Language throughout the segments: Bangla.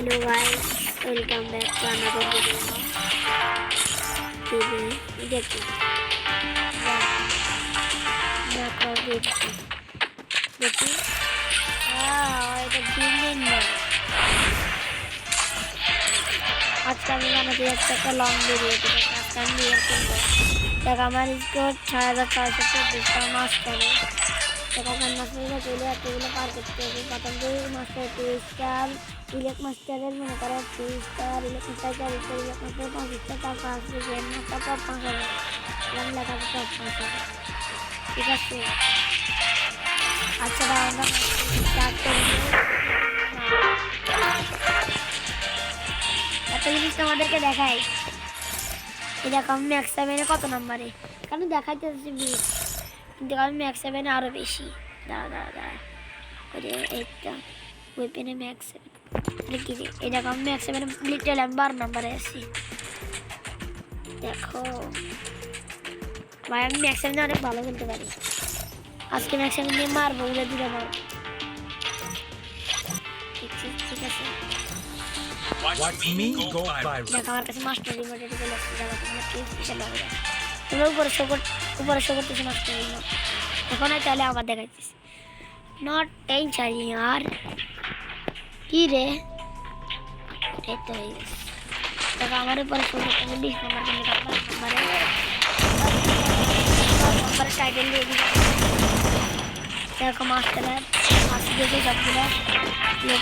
Hello guys, welcome back to another video. দেখি দেখি এটা বিল্ডিং না আজকে আমি বানাতে যাচ্ছি একটা লং ভিডিও। আজকে আমি বিয়ে করবো। দেখ আমার স্কোর 6424 মাস করে। দেখ আমার মাস্টারগুলো চলে এতগুলো পার করতে হবে। প্রথম দুই মাস্টার 2 স্টার ইলেক মাস্টারের মনে করো 2 স্টার ইলেক মাস্টার 4 স্টার ইলেক মাস্টার 5 স্টার তারপর আসবে গেম মাস্টার টপ 5 হবে। রং লেখা টপ 5 হবে। ঠিক আছে আচ্ছা আমরা স্টার্ট করবো। একটা জিনিস তোমাদেরকে দেখাই। এই দেখো আমি ম্যাক্স 7 কত নাম্বারে, কারণ দেখাইতে 20 কিন্তু আমি ম্যাক্স 7 আরো বেশি। দাঁড়া এইটা ওয়েপেনে ম্যাক্স 7 কি রে, এই দেখো আমি ম্যাক্স 7 লিটারালি আমি 12 নাম্বারে আছি। দেখো ভাই আমি ম্যাক্স 7 অনেক ভালো খেলতে পারি। আজকে ম্যাক্স 7 নিয়ে মারবো, উড়ে দিলে মারবো। ঠিক আছে দেখো আমার কাছে মাস্টার রিমোট এটা চলে আসছে। দেখো তোমরা কি স্পেশাল হবে, তোমরা উপরে শো করতেছো মাস্টার রিমোট। এখন তাহলে আবার দেখাইছিস নট টেনশন यार কি রে এই তো হয়ে গেছে। দেখো আমার উপরে শো করতেছে 20 নাম্বার করে নাম্বার টাইটেল দিয়ে দিই। দেখো মাস্টার আসছে দেখে সবগুলো লোক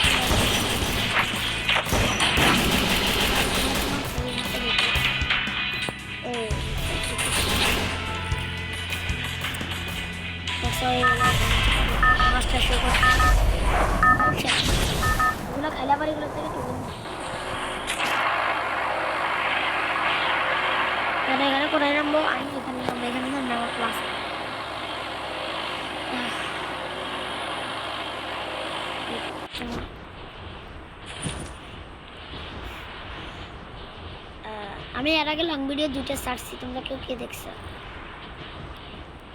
মাস্টার শো করছে ওগুলো খেলা বাড়িগুলো থেকে এখানে কোথায় নামবো, আমি এখানে নামবো। এখানে নামবো আমার ক্লাস। আমি এর আগে লং ভিডিও 2টা ছাড়ছি, তোমরা কেউ কে দেখছো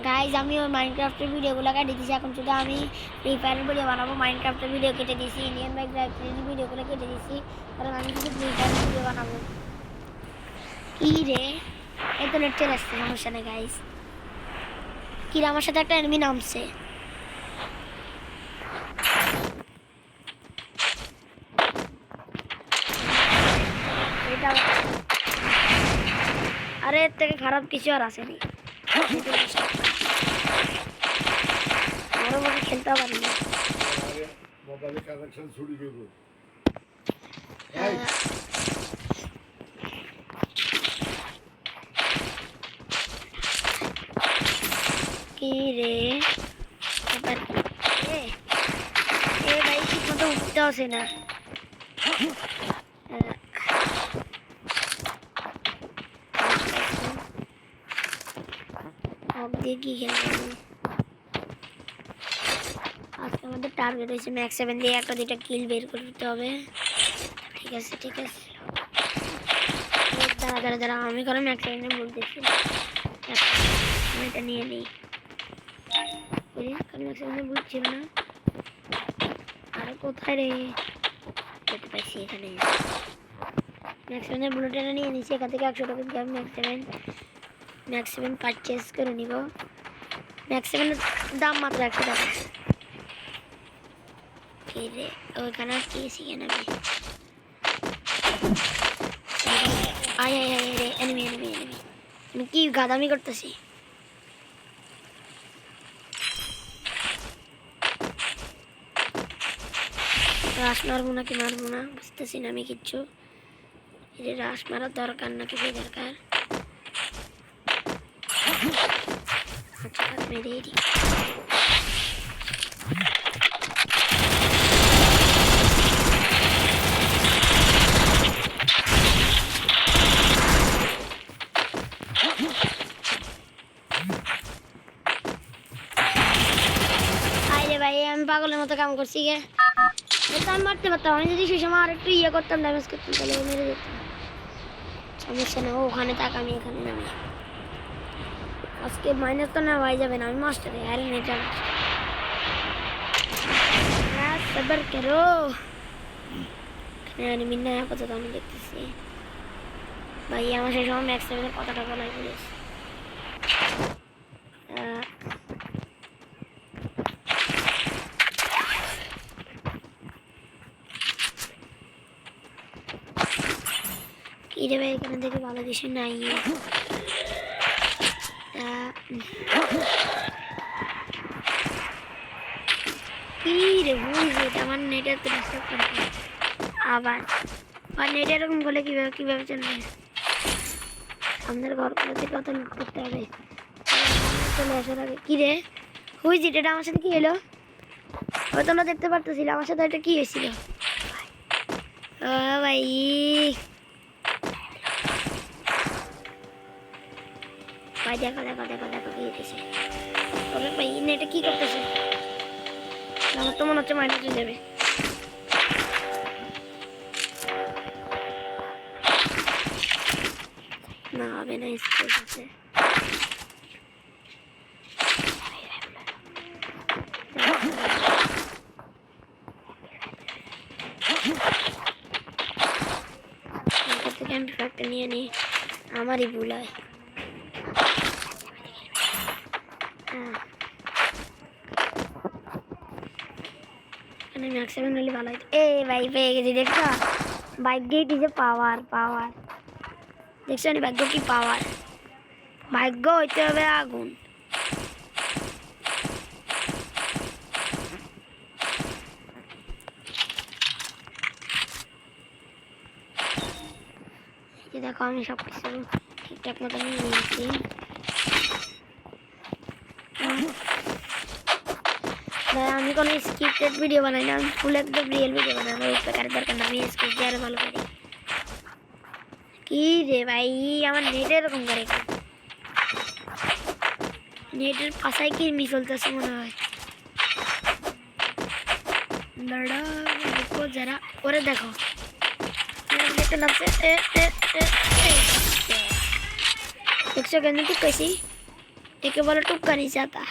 গাইজ? আমি ওই মাইনক্রাফটের ভিডিওগুলো কেটে দিয়েছি। এখন শুধু আমি ফ্রি ফায়ারের ভিডিও বানাবো। মাইনক্রাফটের ভিডিও কেটে দিয়েছি, ইন্ডিয়ান বাইক ড্রাইভ ট্রেনের ভিডিওগুলো কেটে দিয়েছি, কারণ আমি শুধু ফ্রি ফায়ারের ভিডিও বানাবো। কি রে এই তো নেট চলে আসছে, সমস্যা নেই গাইজ। কি রে আমার সাথে একটা এনিমি নামছে। আরে এর থেকে খারাপ কিছু আর আসেনি। আরো ভাবে খেলতে পারি না। মোবাইলে কানেকশন ছুড়ি দেব। কি রে এ ভাই ঠিক মতো উঠতে আসে না। কি খেলবো আজকে আমাদের টার্গেট হয়েছে ম্যাক্স 7 দিয়ে একটা দুইটা কিল বের করতে হবে। ঠিক আছে দাঁড়া আমি কারণ ম্যাক্স 7 নিয়ে বলতেছি আমি এটা নিয়ে নিই। কারণ ম্যাক্স 7 নিয়ে বুঝছিল না। আরে কোথায় রে যেতে পারছি, এখানে ম্যাক্স 7 এর বুলেটটা নিয়ে নিচ্ছি। এখান থেকে 100 টাকা দিয়ে আমি ম্যাক্স 7 পারচেস করে নিব। ম্যাক্স 7 এর দাম মাত্র 100 টাকা। কি রে ওইখানে কি শিখেন আমি আয় রে এনিমি আমি কি গাদামি করতেছি। রাশ মারবো নাকি মারবো না বুঝতেছি না আমি কিচ্ছু। এই রাশ মারার দরকার নাকি দরকার। আচ্ছা মেরে দিই। ভাই আমি পাগলের মতো কাম করছি গে। আমি মারতে পারতাম, আমি যদি সেই সময় আর একটু ইয়ে করতাম ড্যামেজ করতাম তাহলে ও মেরে যেতাম। সমস্যা না, ওখানে থাক আমি এখানে নামি। আজকে মাইনাস তো না হয়ে যাবে না, আমি মাস্টারে আরে নেটা সবার করো এনিমি না আপাতত আমি দেখতেছি ভাই আমার সেই সময় ম্যাক্স 7 এর কথাটা বলাই বলিস কি রে ভাই এখানে দেখে ভালো কিছু নাই কি রে বুঝলি আমার নেটের তো ডিস্টার্ব করে আবার আর নেট এরকম বলে কিভাবে চলবে আমাদের ঘরগুলোতে কত লুট করতে হবে চলে আসার আগে কি রে হুইজ এটা আমার সাথে কি হলো ওই তোমরা দেখতে পারতেছিল আমার সাথে এটা কি হয়েছিল ও ভাই ভাই দেখো দেখো দেখো দেখো কি হইতেছে ওরে ভাই নেটে কি করতেছে আমার তো মনে হচ্ছে মাইনাস হয়ে যাবে না হবে না স্পেস আছে থেকে আমি ফ্যাক্টর নিয়ে নিই আমারই ভুল হয় ম্যাক্সিমাম হলে ভালো হইতো এ ভাই পেয়ে গেছি দেখছো ভাগ্যে কি যে পাওয়ার পাওয়ার দেখছো নি ভাগ্য কি পাওয়ার ভাগ্য হইতে হবে আগুন দেখো আমি সব কিছু ঠিকঠাক মতো নিয়ে নিয়েছি আমি কোনো স্ক্রিপ্টেড ভিডিও বানাই না আমি ফুল একদম রিয়েল ভিডিও বানাই ওই প্রকারের দরকার না আমি স্ক্রিপ্ট দিয়ে আরো ভালো করি কি রে ভাই আমার নেট এরকম করে নেটের পাশায় কি মিস চলতেছে মনে হয় লড়া দেখো যারা ওরে দেখো দেখতে লাগছে দেখছো কেন টুকাইছি একে বলে টুকানি চাতা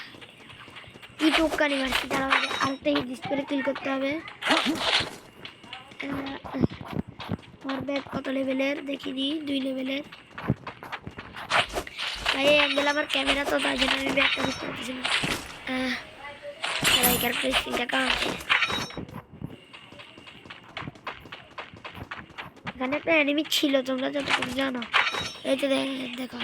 কি টুকানি মারছি তারা আরেকটা হিট করে কিল করতে হবে আমার ব্যাগ কত লেভেলের দেখিনি 2 লেভেলের তাই অ্যাঙ্গেল আমার ক্যামেরা তো তার জন্য আমি ব্যাগটা বুঝতে পারতেছি না এই ক্যারেক্টার স্ক্রিনটা কাছে এখানে একটা এনিমি ছিল তোমরা যতটুকু জানো এই তো দেখো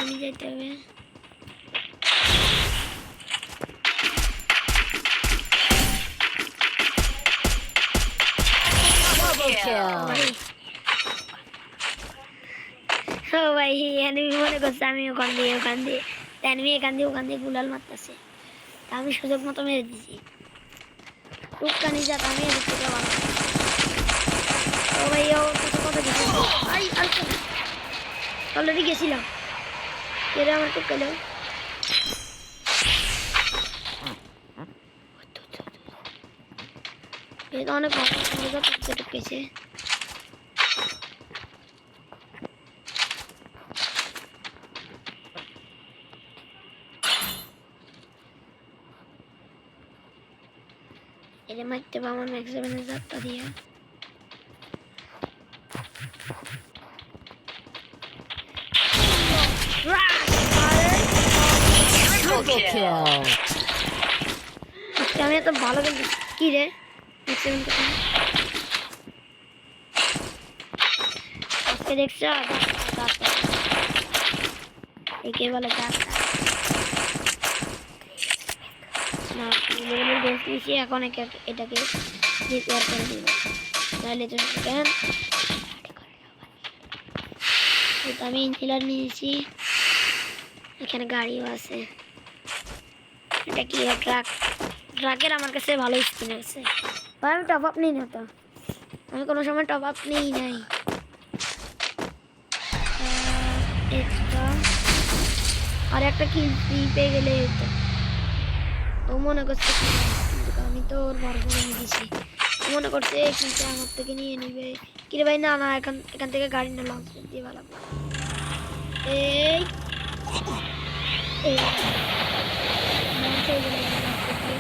আমি যেতে হবে ভাই এনিমি মনে করছে আমি ওখান দিয়ে এনিমি এখান দিয়ে গুলাল মারতেছে আমি সুযোগ মতো মেরে দিছি টুকটানি যাক আমি এর থেকে ভালো ও ভাই ও কত কিছু আই অলরেডি গেছিলাম এরা আমার টুকালো এটা অনেক ভালো টুকেছে এটা মারতে পারবো আমার ম্যাক্সিমাম যাত্রা দিয়ে আমি এত ভালো কিন্তু কি রে আজকে দেখছো একে বলে এখন এটাকে রিপেয়ার করে দিব তাহলে তো কেন আমি ইনহেলার নিয়েছি এখানে গাড়িও আছে এটা কি ট্রাকের আমার কাছে ভালো স্কিন আছে আমি টপ আপ নিই না তো আমি কোনো সময় টপ আপ নিই নাই আর একটা কিল পেয়ে গেলে হতো ও মনে করছে আমি তো ওর বড় করে নিয়ে দিছি মনে করছে কিন্তু আমার থেকে নিয়ে নিবে কিরে ভাই না এখান থেকে গাড়ি না লঞ্চ দিয়ে ভালো এই এই জন্য আমি আসতেছি।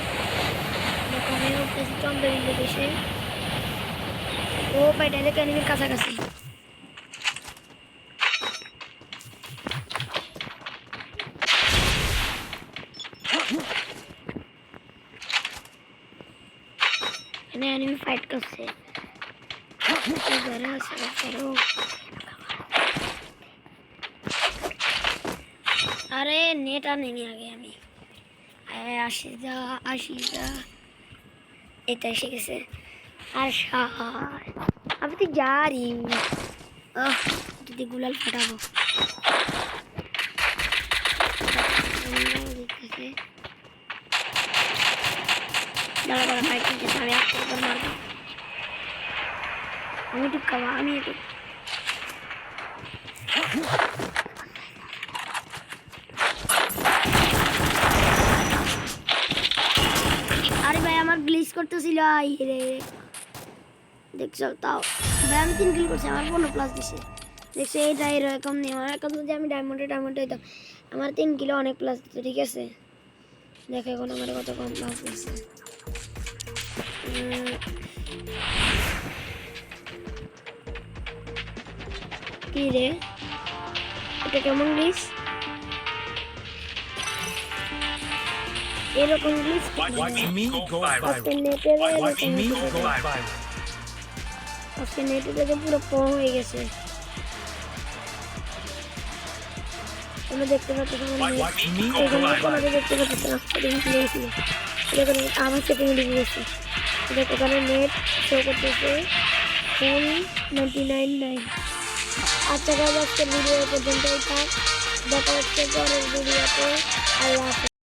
দেখো আমি উঠতেছি চন্দ্রবিন্দু দেশে। ও ভাই ডাইরেক্ট এনিমির কাছাকাছি। এখানে এনিমি ফাইট করছে। ঘরে আছে করো। আরে নেট আনিনি আগে আমি। আসি যা এটা এসে গেছে। আর আমি তো জানি যদি গুলাল ফাটাবো দেখতেছে। দাঁড়া দাঁড়া ফাইট করতেছে। আমি একটা উপর মারবো। আমি একটু খাওয়া আমি একটু আরে ভাই আমার গ্লিচ করতেছিল রে দেখছো তাও ভাই আমি 3 কিল করছি আমার 15+ দিছে দেখছো এটা এরকম নেই আমার এখন যদি আমি ডায়মন্ডে হইতাম আমার 3 কিলো অনেক প্লাস দিত ঠিক আছে দেখো এখন আমার কত কম প্লাস দিচ্ছে কি রে এটা কেমন গ্লিচ এরকম গ্লিচ Watch me go আজকে viral. নেটের Watch me go viral. আজকে নেটে পুরো কম হয়ে গেছে তোমরা দেখতে পাচ্ছ Watch me go তোমরা viral. দেখতে পাচ্ছ না সেটিং দিয়েছি দেখুন আমার সেটিং দিয়েছি দেখো এখানে নেট শো করতেছে ফুল 99.9 আচ্ছা গাইস আজকের ভিডিও পর্যন্তই থাক দেখা হচ্ছে পরের ভিডিওতে আল্লাহ হাফেজ